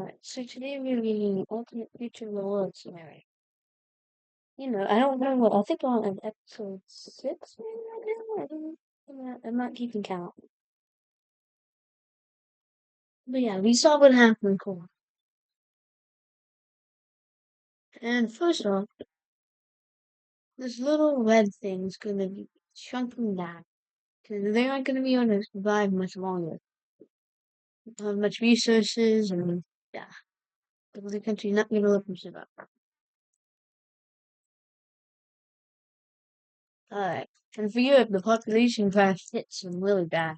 Alright, so today we're reading Alternate Future of the World scenario. I don't remember what, I think I'm on episode 6 maybe right now. I'm not keeping count. But yeah, we saw what happened, cool. And first off, this little red thing's gonna be shrunken down. Because they aren't gonna be able to survive much longer. Don't have much resources, and yeah, the country's not gonna let them survive. Alright, and for Europe, the population crash hits them really bad.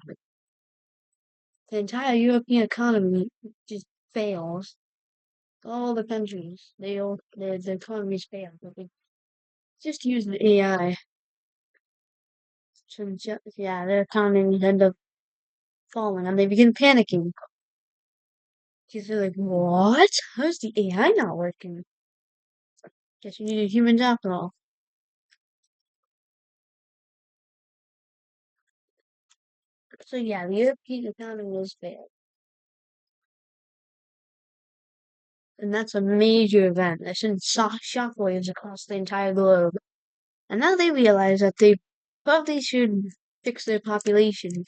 The entire European economy just fails. All the countries, the economies fail. But they just use the AI. Yeah, their economies end up falling and they begin panicking. Because they're like, what? How's the AI not working? Guess we need humans after all. So yeah, the European economy has failed. And that's a major event that sends shockwaves across the entire globe. And now they realize that they probably should fix their population.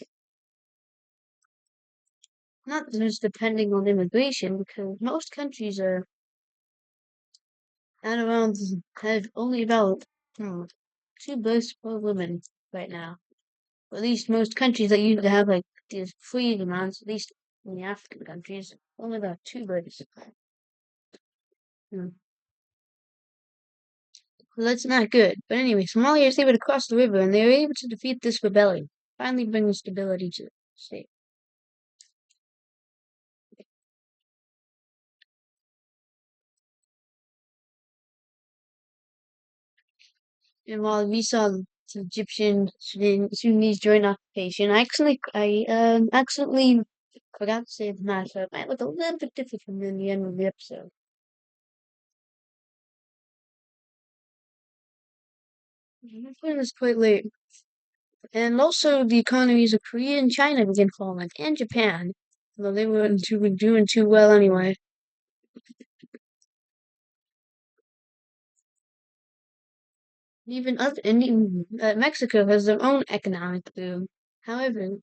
Not just depending on immigration, because most countries are at around have only about 2 births per woman right now. Or at least most countries that used to have like these free amounts, at least in the African countries, only about 2 births. Hmm. Well, that's not good. But anyway, Somalia is able to cross the river and they were able to defeat this rebellion, finally bringing stability to the state. And while we saw the Egyptian Sudanese joint occupation, I accidentally forgot to say the math, so it might look a little bit different from the end of the episode. I'm putting this quite late. And also, the economies of Korea and China began falling, and Japan, though they weren't doing too well anyway. Mexico has their own economic boom. However,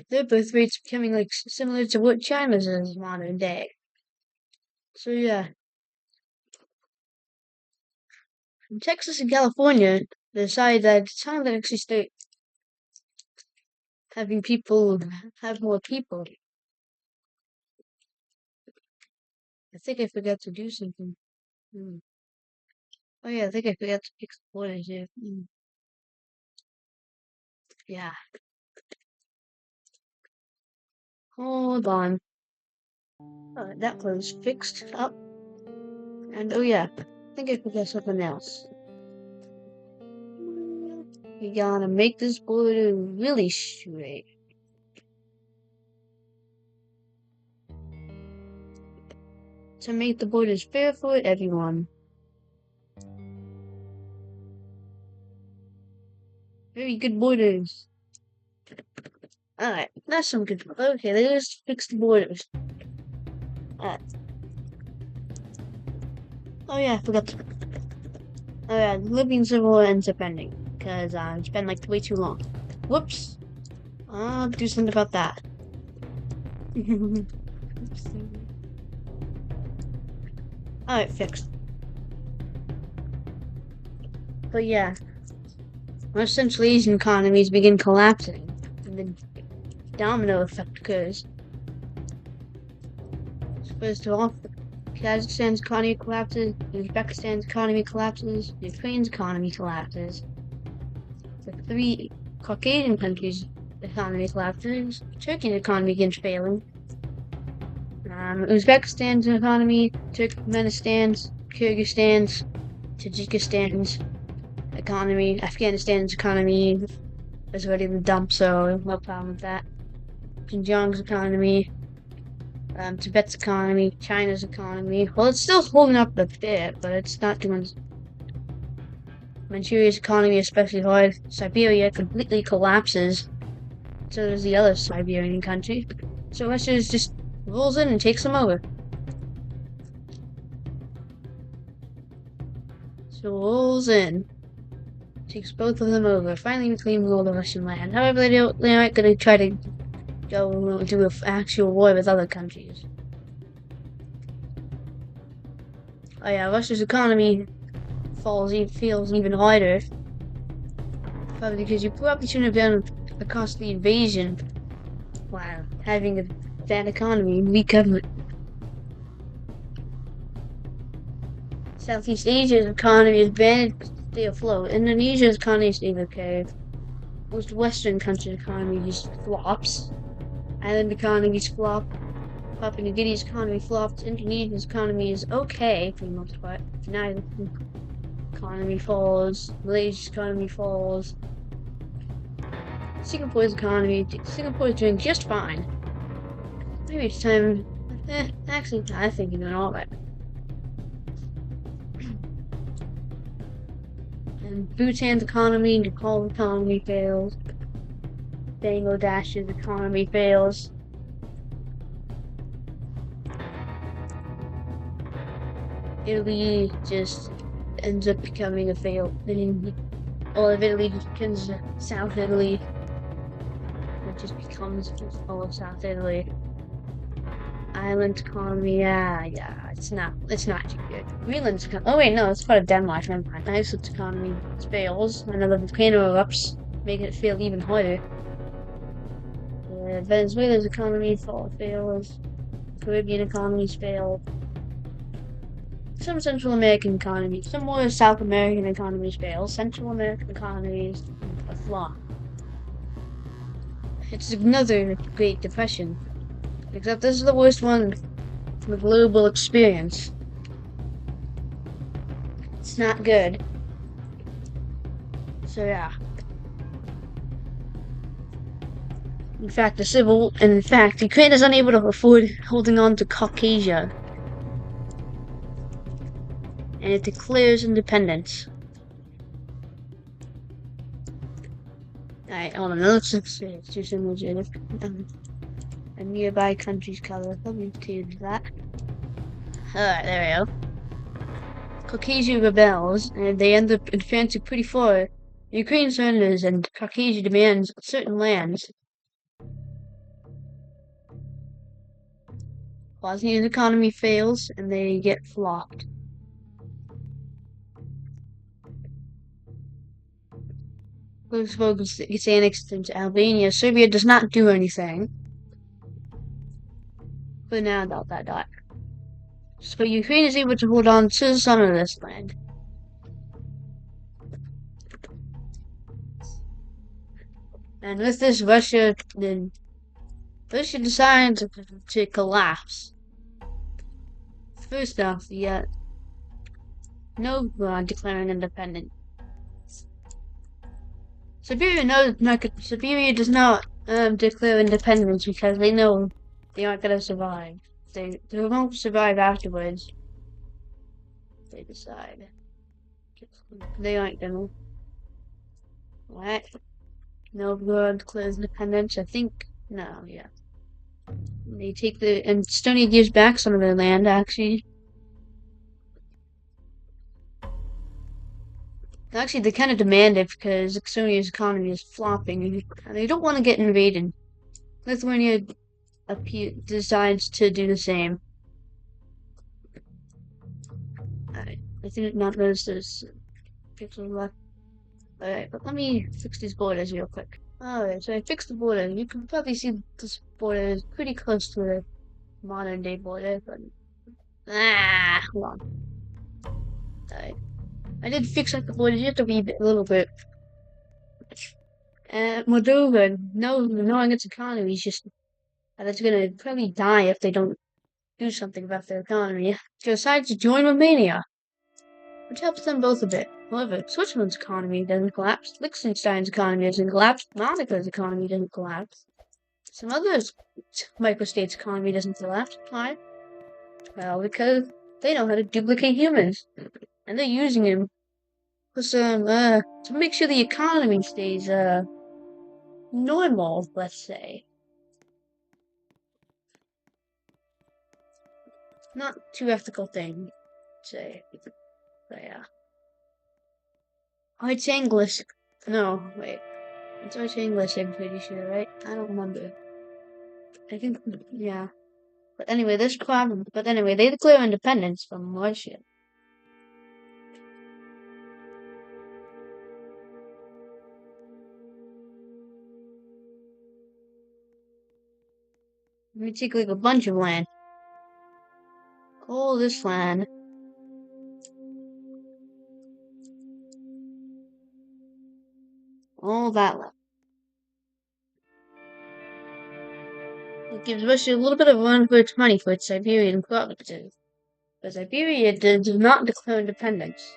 their birth rate's becoming like similar to what China's is modern day. So yeah, Texas and California decided that it's time to actually start having people have more people. I think I forgot to do something. Hmm. Oh yeah, I think I forgot to fix the borders here. Yeah, hold on. That was fixed up. And oh yeah, I think I forgot something else. We gotta make this border really straight. To make the borders fair for everyone. Very good borders. Alright, that's some good. Okay, let's fix the borders. Alright. Oh yeah, I forgot to. Oh yeah, the Libyan Civil War ends up ending. Because it's been like way too long. Whoops. I'll do something about that. Alright, fixed. But yeah, most Central Asian economies begin collapsing, and the domino effect occurs. First of all, Kazakhstan's economy collapses, Uzbekistan's economy collapses, Ukraine's economy collapses. The 3 Caucasian countries' economy collapses, Turkey's economy begins failing. Uzbekistan's economy, Turkmenistan's, Kyrgyzstan's, Tajikistan's economy, Afghanistan's economy is ready to dump, so no problem with that. Xinjiang's economy, Tibet's economy, China's economy. Well, it's still holding up a bit, but it's not doing. Manchuria's economy especially hard. Siberia completely collapses. So does the other Siberian country. So Russia just rolls in and takes them over. So rolls in. Takes both of them over, finally reclaiming all the Russian land. However, they aren't going to try to go into an actual war with other countries. Oh yeah, Russia's economy feels even harder. Probably because you probably shouldn't have done a costly invasion while having a bad economy and weak government. Southeast Asia's economy is bad to stay afloat. Indonesia's economy stays okay. Most Western countries' economy just flops. Island economies flop. Papua New Guinea's economy flopped. Indonesia's economy is okay for the most part. China's economy falls. Malaysia's economy falls. Singapore is doing just fine. Maybe it's time. Actually, I think you're doing alright. And Bhutan's economy, Nepal's economy fails. Bangladesh's economy fails. Italy just ends up becoming a fail. All of Italy becomes South Italy. It just becomes all of South Italy. Island economy, yeah, it's not too good. Greenland's oh wait, no, it's part of Denmark. Never mind. Iceland's economy fails. Another volcano erupts, making it fail even harder. Venezuela's economy fails. Caribbean economies fail. Some Central American economies, some more South American economies fail. Central American economies a flop. It's another Great Depression. Except this is the worst one from a global experience. It's not good. So yeah. In fact, Ukraine is unable to afford holding on to Caucasia. And it declares independence. Alright, hold on, let's do some legit. A nearby country's color. Let me change that. Alright, there we go. Caucasia rebels, and they end up advancing pretty far. Ukraine surrenders, and Caucasia demands certain lands. Bosnia's economy fails, and they get flopped. Kosovo gets annexed into Albania. Serbia does not do anything. But now dot. So Ukraine is able to hold on to some of this land. And with this, Russia decides to collapse. First off, Novgorod declaring independence. Siberia does not declare independence because they know they aren't gonna survive. They won't survive afterwards. They decide they aren't gonna. What? Novgorod declares independence. I think no, yeah. They take and Estonia gives back some of their land actually. Actually, they kind of demand it because Estonia's economy is flopping, and they don't want to get invaded. Lithuania decides to do the same. I did not notice this pixel left. Alright, but let me fix these borders real quick. Alright, so I fixed the border. You can probably see this border is pretty close to the modern day border, but hold on. Alright. I did fix up the borders just a little bit. Moldova, knowing its economy is just that's gonna probably die if they don't do something about their economy. Decides to join Romania, which helps them both a bit. However, Switzerland's economy doesn't collapse. Liechtenstein's economy doesn't collapse. Monaco's economy doesn't collapse. Some other microstates' economy doesn't collapse. Why? Well, because they know how to duplicate humans, and they're using them for some to make sure the economy stays normal. Let's say. Not too ethical thing, say. But yeah. Oh, it's English. No, wait. It's always English, I'm pretty sure, right? I don't remember. I think, yeah. But anyway, this problem. But anyway, they declare independence from Russia. We take like a bunch of land. All this land. All that land. It gives Russia a little bit of run for its money for its Siberian provinces. But Siberia does not declare independence.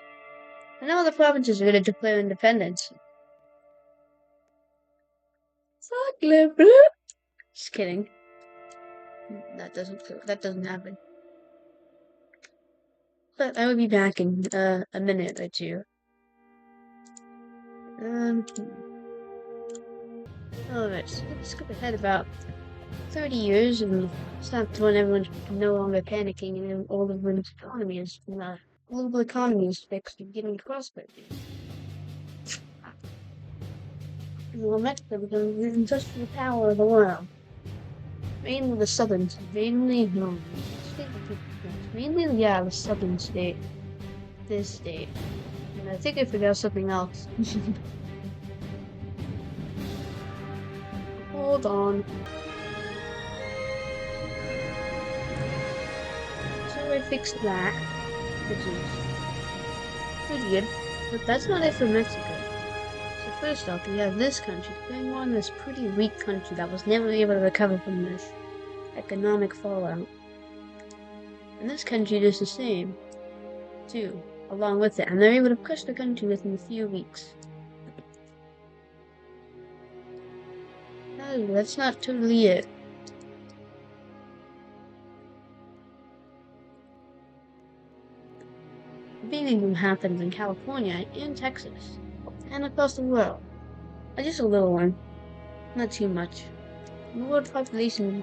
And all the provinces are going to declare independence. Just kidding. That doesn't happen. But I will be back in a minute or two. Um, Alright, so let's skip ahead about 30 years, and it's not when everyone's no longer panicking and all of everyone's economy is, global economy is fixed and getting prospered. Well, Mexico becomes the industrial power of the world. Mainly the southern, mainly, yeah, the southern state. This state. And I think I forgot something else. Hold on. So I fixed that, which is pretty good. But that's not it for Mexico. So first off, we have this country going on this pretty weak country that was never able to recover from this economic fallout. And this country does the same, too, along with it. And they're able to crush the country within a few weeks. No, that's not totally it. The big thing happens in California and Texas, and across the world. Just a little one, not too much. The world population,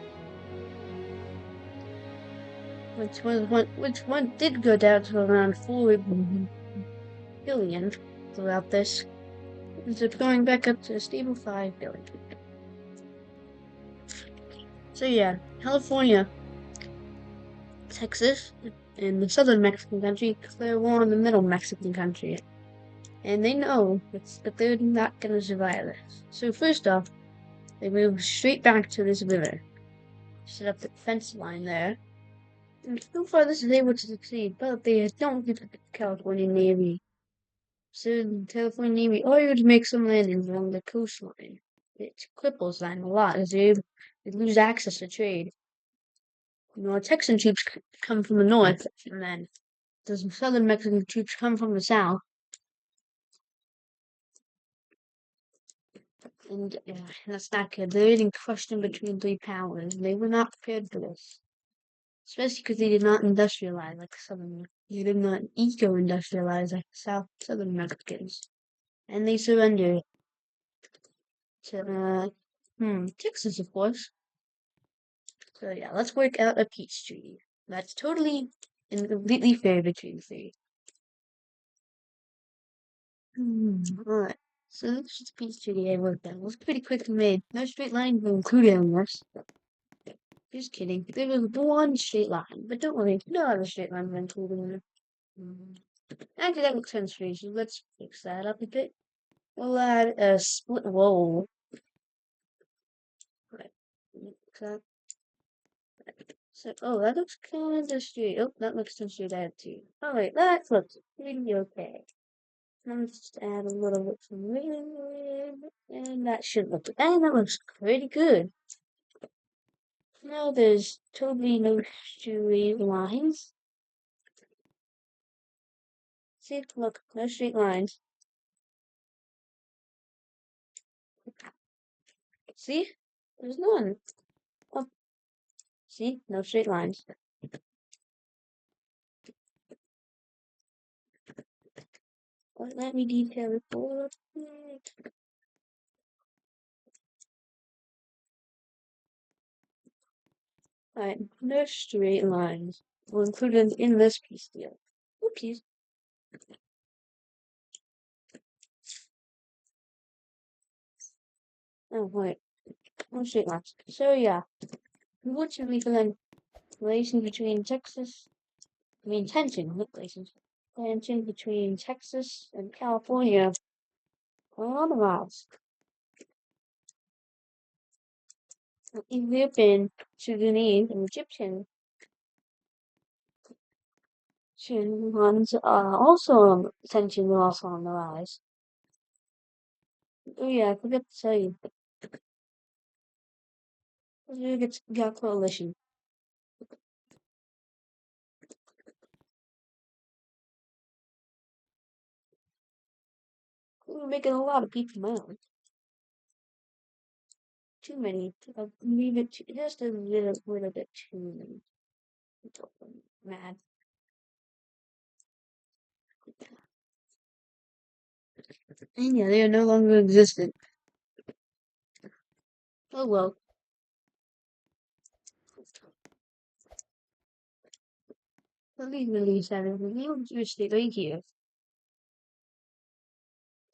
which one did go down to around 4 billion throughout this, is it going back up to a stable 5 billion. So yeah, California, Texas, and the southern Mexican country declare war on the middle Mexican country. And they know that they're not going to survive this. So first off, they move straight back to this river. Set up the fence line there. And so far this is able to succeed, but they don't get the California Navy. So the California Navy ordered to make some landings along the coastline. It cripples them a lot as they lose access to trade. Texan troops come from the north, and then the southern Mexican troops come from the south. And that's not good. They're getting crushed in between three powers. They were not prepared for this. Especially because they did not industrialize like the southern. They did not eco-industrialize like the southern Mexicans. And they surrendered to Texas, of course. So yeah, let's work out a peace treaty. That's totally and completely fair between the three. Alright. So this is the peace treaty I worked out. It was pretty quickly made. No straight lines were included in this. Just kidding. There was one straight line, but don't worry, no other straight line were included in it. Actually, that looks sense for you, so let's fix that up a bit. We'll add a split roll. Right. So, oh, that looks kind of straight. Oh, that looks too straight add too. Alright, that looks pretty okay. Let's just add a little bit from red, and that should look, and that looks pretty good. Now there's totally no straight lines. See, look, no straight lines. See, there's none. Oh, see, no straight lines. Let me detail it for a bit. Alright, no straight lines. We'll include it in this piece deal. Oopsies. Oh, wait. Let's see. So, yeah. Unfortunately for them, relations between tension, not relations, tension between Texas and California are on the rise. Ethiopian, Sudanese, and Egyptian ones are also tensions are also on the rise. Oh yeah, I forgot to tell you. It's got coalition. We're making a lot of people mad. Too many. Leave it just a little bit too many people mad. And yeah, they are no longer existent. Oh well. Let me release everything. You just stay right here.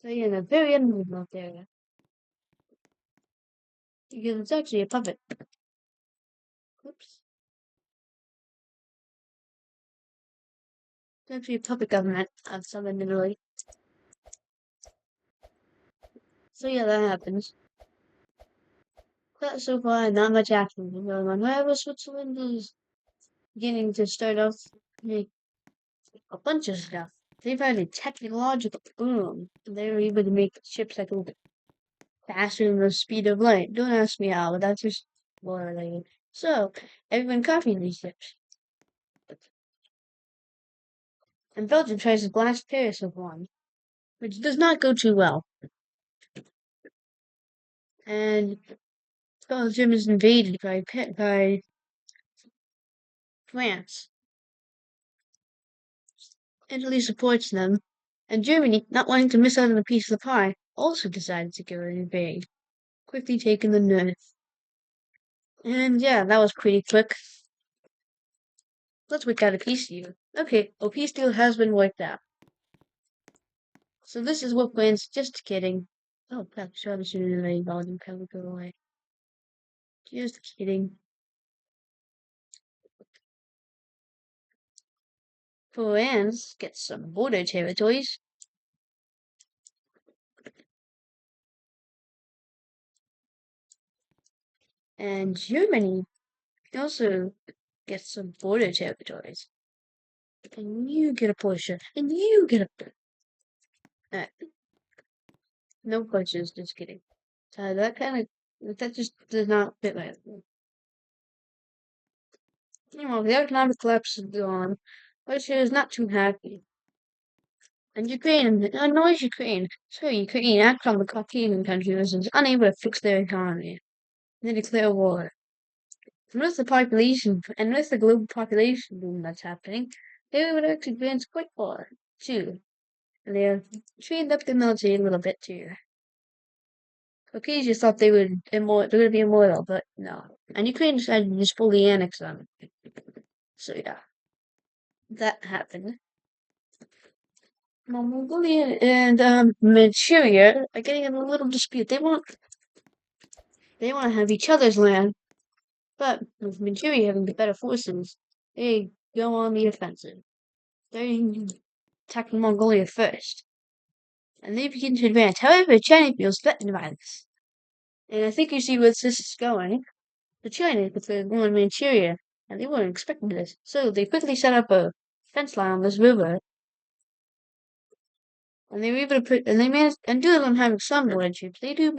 So you're in the very end of the mouth area. Because it's actually a puppet. Oops. It's actually a puppet government of Southern Italy. So yeah, that happens. But so far, not much action going on. However, Switzerland is beginning to start off like a bunch of stuff. They've had a technological boom. They were able to make ships that go faster than the speed of light. Don't ask me how, but that's just more related. So, everyone copying these ships. And Belgium tries to blast Paris with one, which does not go too well. And Belgium is invaded by France. Italy supports them, and Germany, not wanting to miss out on a piece of the pie, also decided to go and invade, quickly taking the north. And yeah, that was pretty quick. Let's work out a peace deal. Okay, a peace deal has been worked out. So this is what wins. Just kidding. Oh, crap, probably shouldn't have any volume. Probably go away. Just kidding. France gets some border territories. And Germany also gets some border territories. And you get a portion. And you get a... no portions, just kidding. That just does not fit right. The economic collapse is gone. Russia is not too happy. And Ukraine annoys Ukraine. So Ukraine acts on the Caucasian countries and is unable to fix their economy. They declare war. And with the global population boom that's happening, they would actually advance quite far, too. And they have trained up the military a little bit, too. Caucasians thought they would be immortal, but no. And Ukraine decided to just fully annex them. So yeah, that happened. Mongolia and Manchuria are getting in a little dispute. They want to have each other's land, but with Manchuria having the better forces, they go on the offensive. They attack Mongolia first, and they begin to advance. However, China feels threatened by this, and I think you see where this is going. The Chinese, with the one in Manchuria, and they weren't expecting this, so they quickly set up a fence line on this river, and they were able to put, and they managed, and due to them having some border troops, they do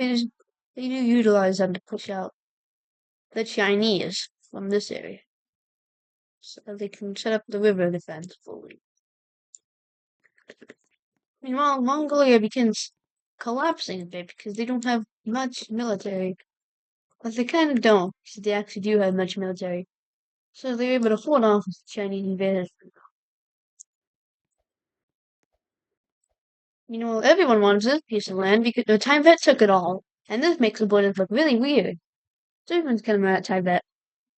utilize them to push out the Chinese from this area, so they can set up the river defense fully. Meanwhile, Mongolia begins collapsing a bit because they don't have much military. But they kind of don't, because they actually do have much military. So they're able to hold off with the Chinese invaders. Everyone wants this piece of land because the Tibet took it all. And this makes the borders look really weird. So everyone's kind of mad at Tibet.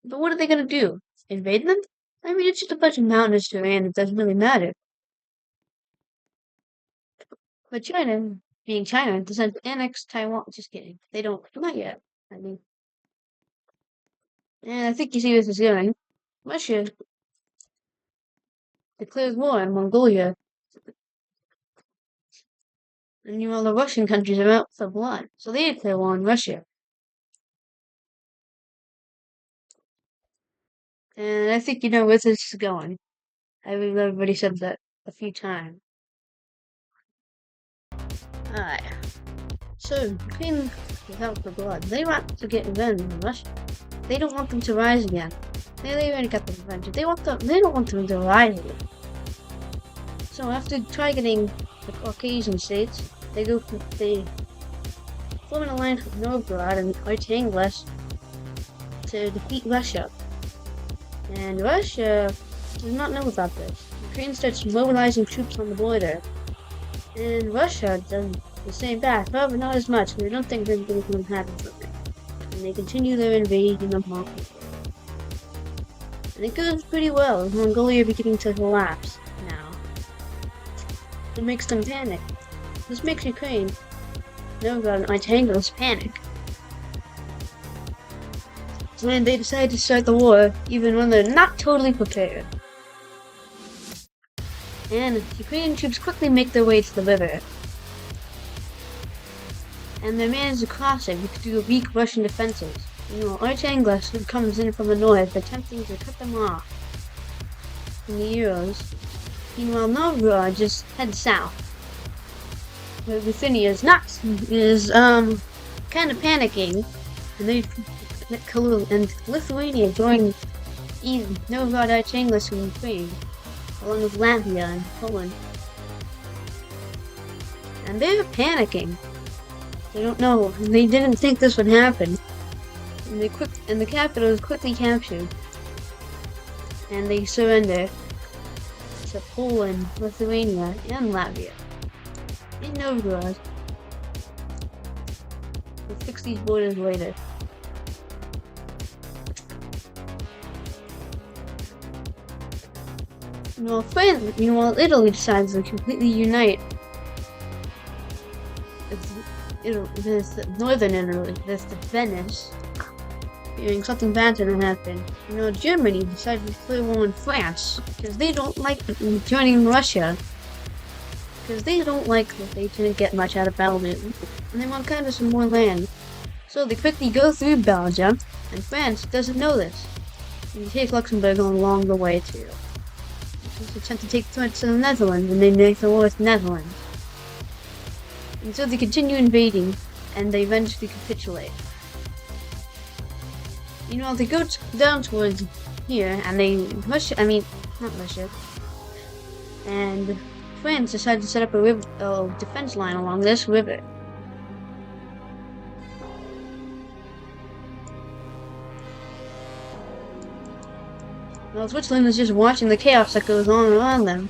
But what are they going to do? Invade them? I mean, it's just a bunch of mountainous terrain. It doesn't really matter. But China being China, doesn't annex Taiwan. Just kidding. They don't. Not yet. I mean, and I think you see where this is going. Russia declares war on Mongolia, and the Russian countries are out for blood, so they declare war on Russia. And I think you know where this is going. I've already said that a few times. Alright. So, Ukraine is out for blood. They want to get revenge on Russia. They don't want them to rise again. They already got the revenge. They don't want them to rise again. So after targeting the Caucasian states, they form an alliance with Novgorod and Archangel to defeat Russia. And Russia does not know about this. Ukraine starts mobilizing troops on the border. And Russia does the same back, however not as much, because they don't think anything's going to happen from it. And they continue their invasion of Mongolia. And it goes pretty well, with Mongolia beginning to collapse now. It makes them panic. This makes Ukraine, Novgorod and Archangel panic. And they decide to start the war, even when they're not totally prepared. And Ukrainian troops quickly make their way to the river. And they manage to cross it through weak Russian defenses. Archangel comes in from the north, attempting to cut them off from the Euros. Meanwhile, Novgorod just heads south. Where Lithuania is kind of panicking, and Lithuania joined Novgorod Archangel in Ukraine, along with Latvia and Poland. And they're panicking. They don't know. They didn't think this would happen. And the capital is quickly captured. And they surrender to Poland, Lithuania, and Latvia. In Novgorod. We'll fix these borders later. Italy decides to completely unite this northern Italy, this Venice, fearing something bad's gonna happen. Germany decided to declare war on France because they don't like joining Russia. Because they don't like that they didn't get much out of Belgium, and they want kind of some more land. So they quickly go through Belgium, and France doesn't know this. And they take Luxembourg along the way too. They attempt to take threats to the Netherlands, and they make the war with Netherlands. And so they continue invading, and they eventually capitulate. They go down towards here, and and France decided to set up a defense line along this river. Switzerland is just watching the chaos that goes on around them.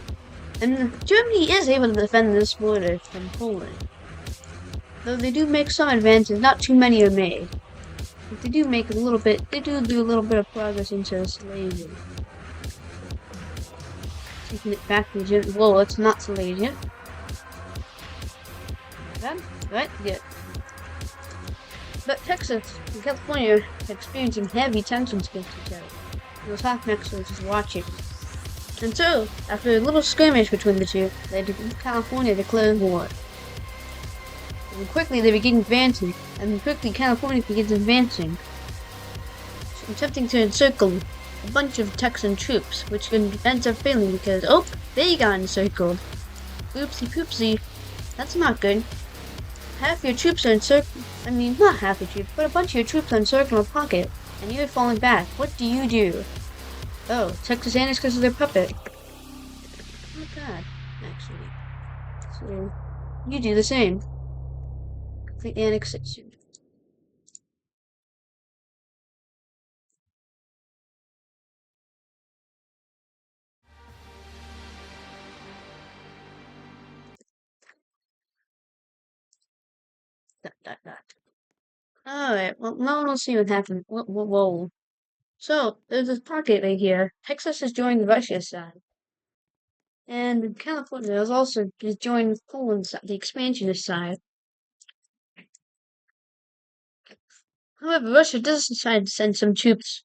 And Germany is able to defend this border from Poland. Though they do make some advances, not too many are made. But they do make a little bit of progress into Silesia. Taking it back to Germany. Whoa, it's not Silesia. Right? Yeah. But Texas and California are experiencing heavy tensions against each other. South Mexico is just watching. And so, after a little skirmish between the two, California declares war. And quickly they begin advancing, and quickly California begins advancing, attempting to encircle a bunch of Texan troops, which ends up failing because, they got encircled. Oopsie poopsie. That's not good. Half your troops are encircled. Not half your troops, but a bunch of your troops are encircling a pocket, and you're falling back. What do you do? Oh, Texas annexed because of their puppet. Oh god, actually. So, you do the same. Complete annexation. Alright, well, now we'll see what happened. Whoa. So, there's this pocket right here. Texas has joined Russia's side. And California has also joined Poland's side, the expansionist side. However, Russia does decide to send some troops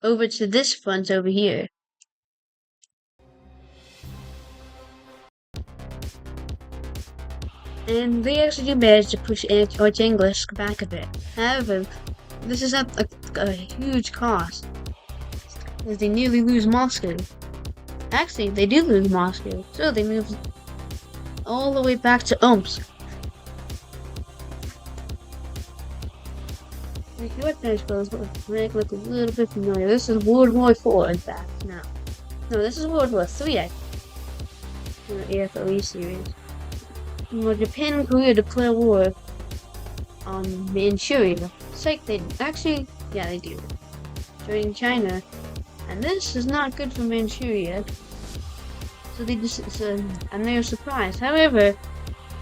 over to this front over here. And they actually do manage to push Archangelisk back a bit. However, this is at a huge cost, as they nearly lose Moscow. Actually, they do lose Moscow, so they move all the way back to Omsk. If you recognize those, make look a little bit familiar. This is World War IV, in fact. No, this is World War III, I think, in the AFOE series. Japan and Korea declare war on Manchuria. It's like they actually, yeah, they do. Joining China, and this is not good for Manchuria. So and they're surprised. However,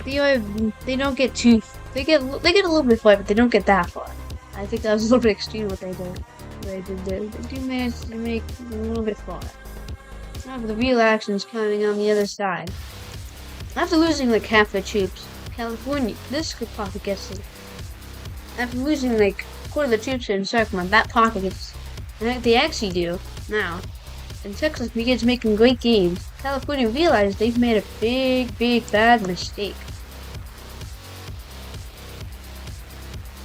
they don't get too. They get a little bit far, but they don't get that far. I think that was a little bit extreme what they did. They do manage to make a little bit far. However, the real action is coming on the other side. After losing like half their troops, California, this pocket gets it. After losing like a quarter of the troops in Circumvent, that pocket gets. And they actually do now. And Texas begins making great gains. California realized they've made a big, bad mistake.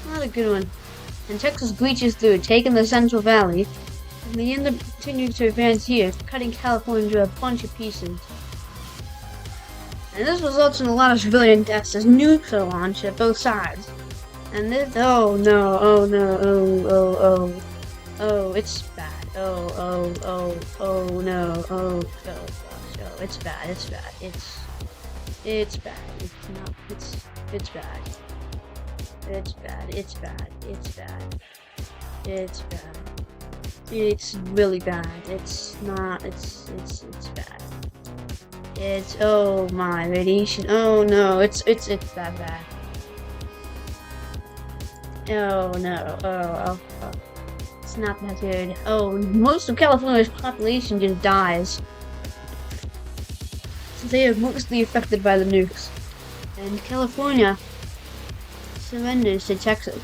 Not a good one. And Texas breaches through, taking the Central Valley. And they end up continuing to advance here, cutting California into a bunch of pieces. And this results in a lot of civilian deaths as nukes are launched at both sides. And this, oh no, it's bad. Oh no, oh gosh, it's bad, it's bad, it's bad, it's not, it's bad. It's bad, it's bad, it's bad, it's bad. It's really bad, it's not, it's bad. It's, oh my, radiation, oh no, it's that bad. Oh no, oh. It's not that good. Oh, most of California's population just dies. So they are mostly affected by the nukes. And California surrenders to Texas.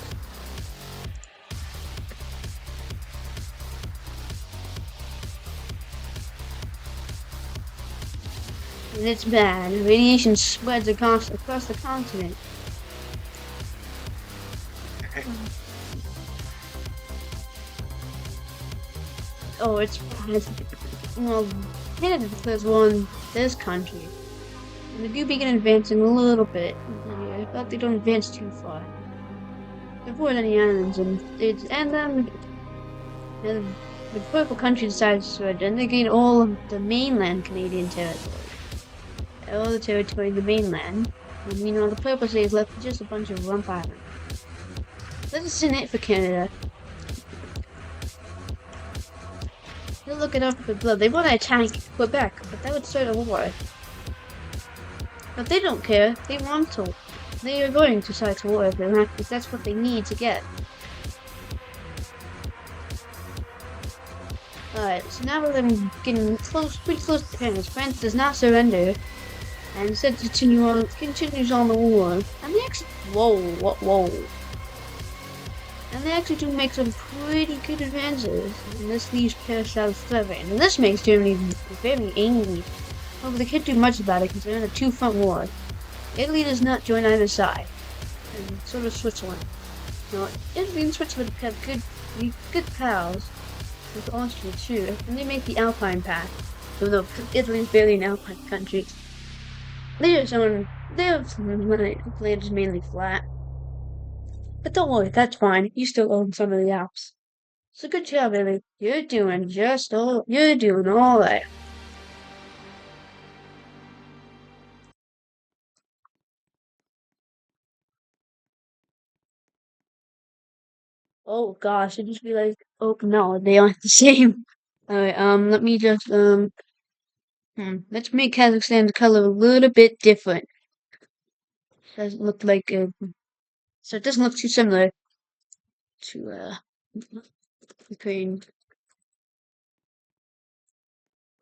And it's bad. Radiation spreads across the continent. Oh, it's bad. Well, Canada declares war on this country. And they do begin advancing a little bit, but they don't advance too far. They avoid any islands, and then the purple country decides to surrender, and they gain all of the mainland Canadian territory. All the territory of the mainland. And meanwhile, the purple state is left with just a bunch of rump islands. This isn't it for Canada. They'll look it up for blood. They want to attack Quebec, but that would start a war. But they don't care. They want to. They are going to start a war if that's what they need to get. Alright, so now we're getting pretty close to France. France does not surrender, and instead continues on the war. And they actually, whoa. And they actually do make some pretty good advances. And this leaves Paris out of threatened. And this makes Germany very angry. However, they can't do much about it because they're in a two-front war. Italy does not join either side. And so does Switzerland. Now, Italy and Switzerland have good pals with Austria too. And they make the Alpine Pact. Although Italy is barely an Alpine country. Their land is mainly flat. But don't worry, that's fine. You still own some of the Alps. So good job, Italy. You're doing all right. Oh gosh, I just realized, oh no, they aren't the same. Alright, let me just, let's make Kazakhstan's color a little bit different. Doesn't look like, so it doesn't look too similar to, Ukraine.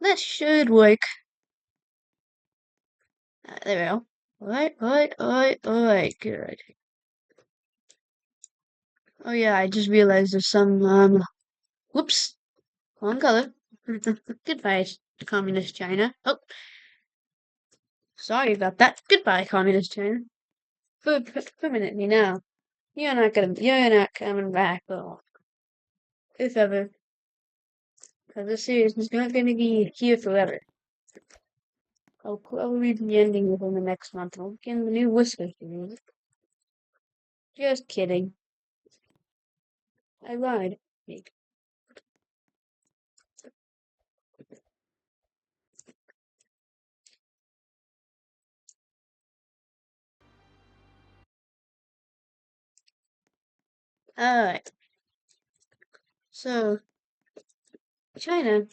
That should work. There we go. Alright, good. Oh yeah, I just realized there's some whoops, wrong color. Goodbye, communist China. Oh, sorry about that. Goodbye, communist China. Permanently now. You're not coming back though. If ever. Because this series is not gonna be here forever. I'll probably be ending within the next month. I'll begin the new Whisker series. Just kidding. I lied. Alright. So China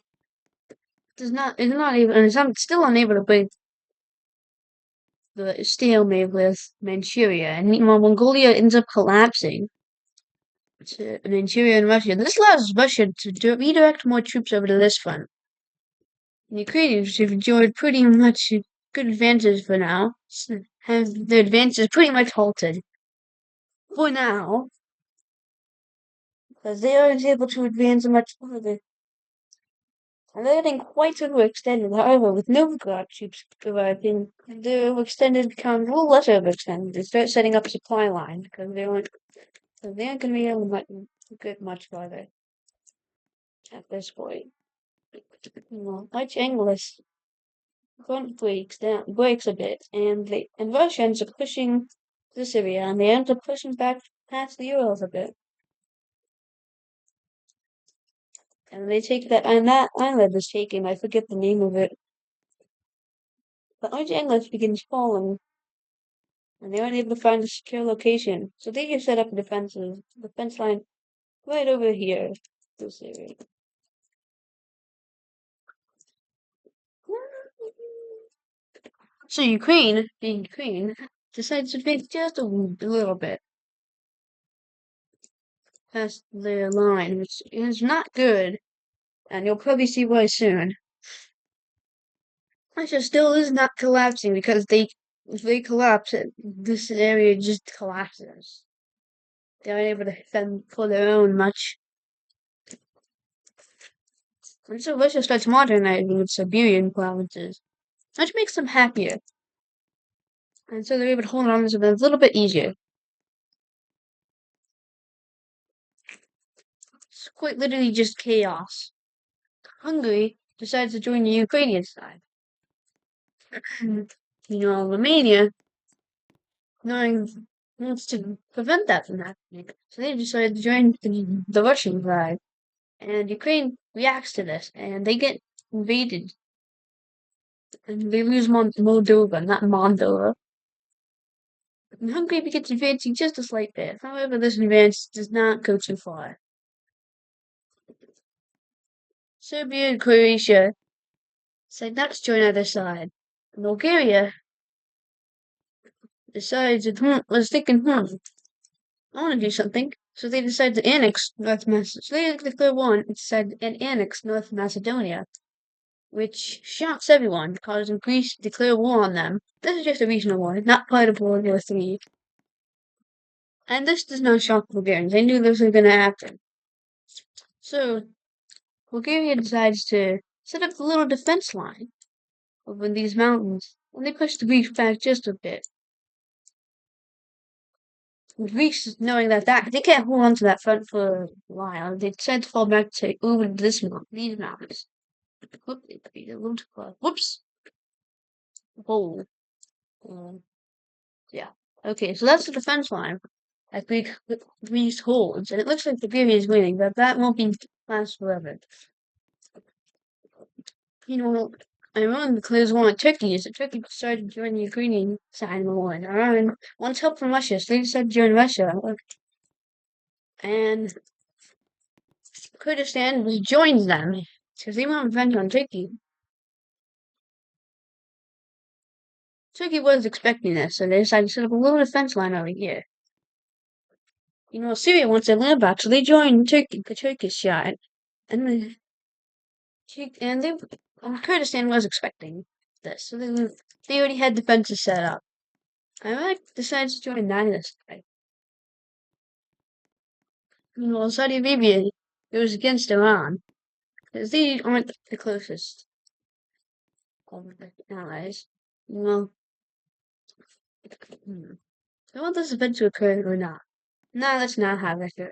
is not able, and is still unable to break the stalemate with Manchuria, and meanwhile Mongolia ends up collapsing to Manchuria and Russia. This allows Russia to redirect more troops over to this front. The Ukrainians have enjoyed pretty much good advances for now. Have their advances pretty much halted for now, because they aren't able to advance much further. And they're getting quite overextended. However, with Novgorod troops arriving, the overextended become a little less overextended. They start setting up supply lines because they aren't going to be able to get much farther at this point. Much English front breaks a bit, and Russia ends up pushing this area, and they end up pushing back past the Urals a bit, and they take that island is taken. I forget the name of it, but Arch English begins falling, and they aren't able to find a secure location, so they just set up defense line right over here, this area. So Ukraine, decides to advance just a little bit past their line, which is not good, and you'll probably see why soon. Russia still is not collapsing because if they collapse, this area just collapses. They aren't able to fend for their own much. And so Russia starts modernizing its Siberian provinces, which makes them happier. And so they're able to hold on to them a little bit easier. It's quite literally just chaos. Hungary decides to join the Ukrainian side. Romania, knowing wants to prevent that from happening. So they decided to join the Russian side. And Ukraine reacts to this, and they get invaded. And they lose Moldova, not Moldova. And Hungary begins advancing just a slight bit. However, this advance does not go too far. Serbia and Croatia decide not to join either side. Bulgaria decides was thinking, I want to do something. So they decide to annex North Macedonia. So they declare war and decide to annex North Macedonia, which shocks everyone, causing Greece to declare war on them. This is just a regional war, not part of World War III. And this does not shock the Bulgarians. They knew this was going to happen. So Bulgaria decides to set up a little defense line over these mountains, and they push the Greeks back just a bit. The Greeks, knowing that they can't hold on to that front for a while, they decide to fall back to over these mountains. Whoops. Whoa. Yeah. Okay, so that's the defense line that Greece holds, and it looks like Bulgaria is winning, but that won't be last forever. Iran declares war on Turkey as Turkey decided to join the Ukrainian side of the war. Iran wants help from Russia, so they decided to join Russia. And Kurdistan joins them because they want revenge on Turkey. Turkey was expecting this, so they decided to set up a little defense line over here. Syria wants their land back, so they joined the Turkish side. And Kurdistan was expecting this, so they already had defenses set up. Iraq decides to join neither side. Well, Saudi Arabia goes against Iran because they aren't the closest of the allies. Well, I want this event to occur or not. No, let's not have it occur.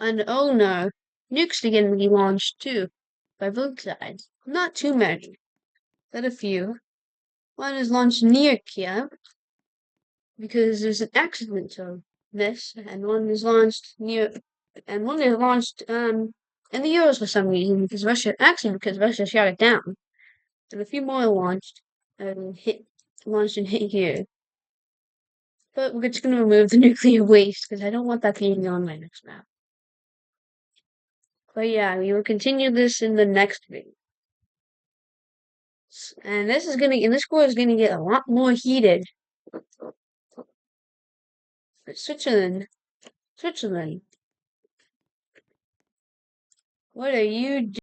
And oh no, nukes are going to be launched too by both sides. Not too many, but a few. One is launched near Kiev because there's an accident of this, and one is launched in the Euros for some reason because Russia shot it down. And a few more launched and hit here. But we're just gonna remove the nuclear waste because I don't want that being on my next map. But yeah, we will continue this in the next video. And this score is gonna get a lot more heated. But Switzerland, what are you doing?